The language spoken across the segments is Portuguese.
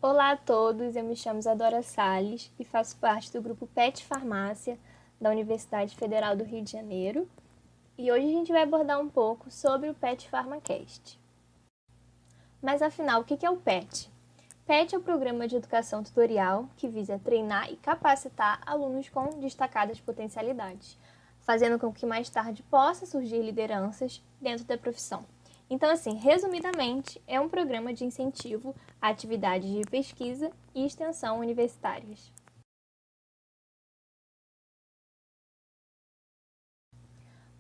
Olá a todos, eu me chamo Isadora Salles e faço parte do grupo PET Farmácia da Universidade Federal do Rio de Janeiro. E hoje a gente vai abordar um pouco sobre o PET PharmaCast. Mas afinal, o que é o PET? PET é o Programa de Educação Tutorial que visa treinar e capacitar alunos com destacadas potencialidades, fazendo com que mais tarde possa surgir lideranças dentro da profissão. Então, assim, resumidamente, é um programa de incentivo a atividades de pesquisa e extensão universitárias.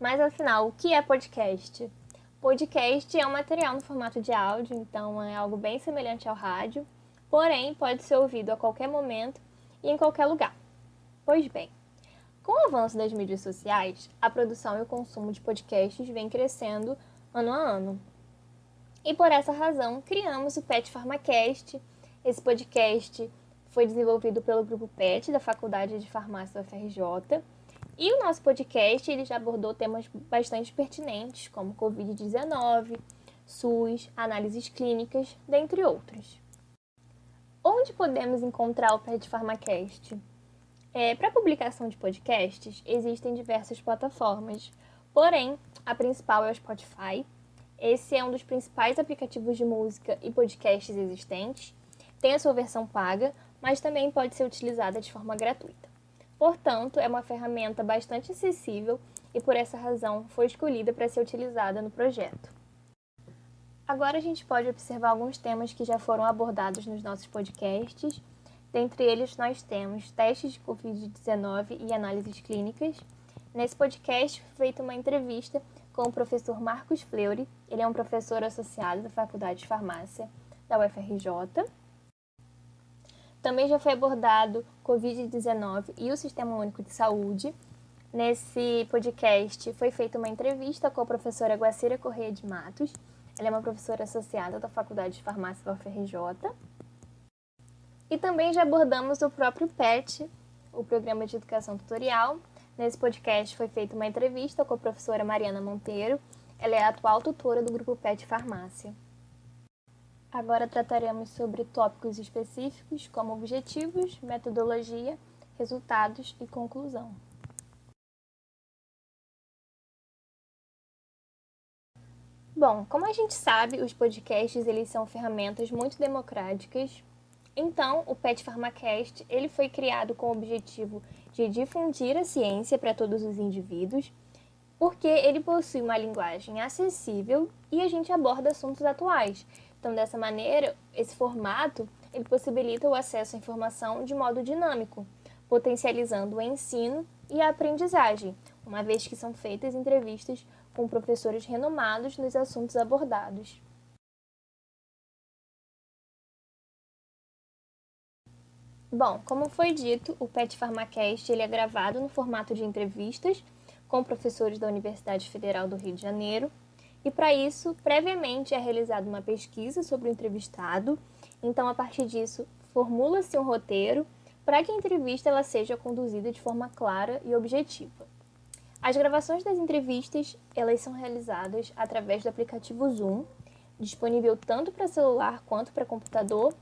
Mas afinal, o que é podcast? Podcast é um material no formato de áudio, então é algo bem semelhante ao rádio, porém pode ser ouvido a qualquer momento e em qualquer lugar. Pois bem, com o avanço das mídias sociais, a produção e o consumo de podcasts vem crescendo ano a ano. E por essa razão, criamos o PET PharmaCast. Esse podcast foi desenvolvido pelo grupo PET da Faculdade de Farmácia da UFRJ. E o nosso podcast ele já abordou temas bastante pertinentes, como Covid-19, SUS, análises clínicas, dentre outros. Onde podemos encontrar o PET PharmaCast? Para publicação de podcasts, existem diversas plataformas, porém, a principal é o Spotify. Esse é um dos principais aplicativos de música e podcasts existentes. Tem a sua versão paga, mas também pode ser utilizada de forma gratuita. Portanto, é uma ferramenta bastante acessível e por essa razão foi escolhida para ser utilizada no projeto. Agora a gente pode observar alguns temas que já foram abordados nos nossos podcasts. Dentre eles, nós temos testes de Covid-19 e análises clínicas. Nesse podcast foi feita uma entrevista com o professor Marcos Fleury. Ele é um professor associado da Faculdade de Farmácia da UFRJ. Também já foi abordado Covid-19 e o Sistema Único de Saúde. Nesse podcast foi feita uma entrevista com a professora Guacira Correia de Matos. Ela é uma professora associada da Faculdade de Farmácia da UFRJ. E também já abordamos o próprio PET, o Programa de Educação Tutorial. Nesse podcast foi feita uma entrevista com a professora Mariana Monteiro. Ela é a atual tutora do grupo PET Farmácia. Agora trataremos sobre tópicos específicos como objetivos, metodologia, resultados e conclusão. Bom, como a gente sabe, os podcasts eles são ferramentas muito democráticas. Então, o PET PharmaCast ele foi criado com o objetivo de difundir a ciência para todos os indivíduos, porque ele possui uma linguagem acessível e a gente aborda assuntos atuais. Então, dessa maneira, esse formato ele possibilita o acesso à informação de modo dinâmico, potencializando o ensino e a aprendizagem, uma vez que são feitas entrevistas com professores renomados nos assuntos abordados. Bom, como foi dito, o PET PharmaCast ele é gravado no formato de entrevistas com professores da Universidade Federal do Rio de Janeiro. E para isso, previamente é realizada uma pesquisa sobre o entrevistado. Então, a partir disso, formula-se um roteiro para que a entrevista ela seja conduzida de forma clara e objetiva. As gravações das entrevistas elas são realizadas através do aplicativo Zoom, disponível tanto para celular quanto para computador.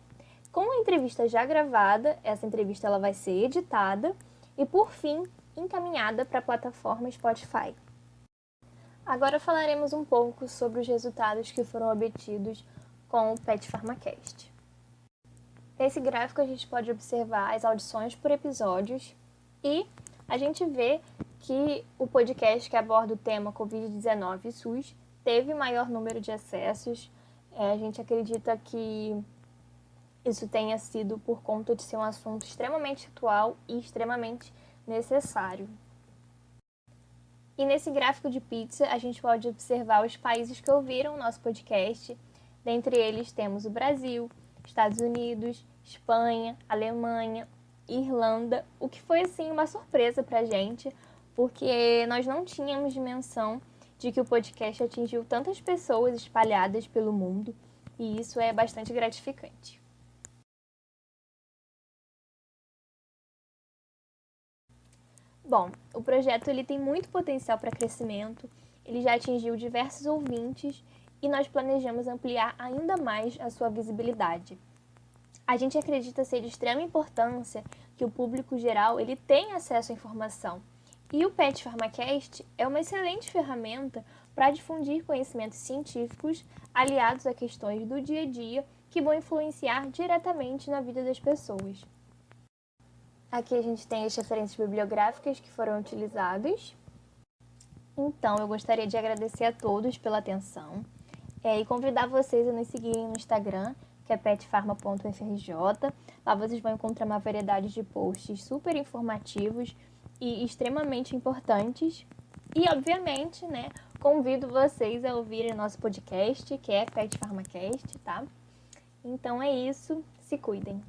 Com a entrevista já gravada, essa entrevista ela vai ser editada e, por fim, encaminhada para a plataforma Spotify. Agora falaremos um pouco sobre os resultados que foram obtidos com o PET PharmaCast. Nesse gráfico a gente pode observar as audições por episódios e a gente vê que o podcast que aborda o tema Covid-19 e SUS teve maior número de acessos. A gente acredita que isso tenha sido por conta de ser um assunto extremamente atual e extremamente necessário. E nesse gráfico de pizza, a gente pode observar os países que ouviram o nosso podcast. Dentre eles temos o Brasil, Estados Unidos, Espanha, Alemanha, Irlanda, o que foi, assim, uma surpresa pra gente, porque nós não tínhamos dimensão de que o podcast atingiu tantas pessoas espalhadas pelo mundo, e isso é bastante gratificante. Bom, o projeto ele tem muito potencial para crescimento, ele já atingiu diversos ouvintes e nós planejamos ampliar ainda mais a sua visibilidade. A gente acredita ser de extrema importância que o público geral ele tenha acesso à informação. E o Pet PharmaCast é uma excelente ferramenta para difundir conhecimentos científicos aliados a questões do dia a dia que vão influenciar diretamente na vida das pessoas. Aqui a gente tem as referências bibliográficas que foram utilizadas. Então, eu gostaria de agradecer a todos pela atenção e convidar vocês a nos seguirem no Instagram, que é petfarma.frj. Lá vocês vão encontrar uma variedade de posts super informativos e extremamente importantes. E, obviamente, né, convido vocês a ouvirem nosso podcast, que é Pet PharmaCast, tá? Então é isso, se cuidem!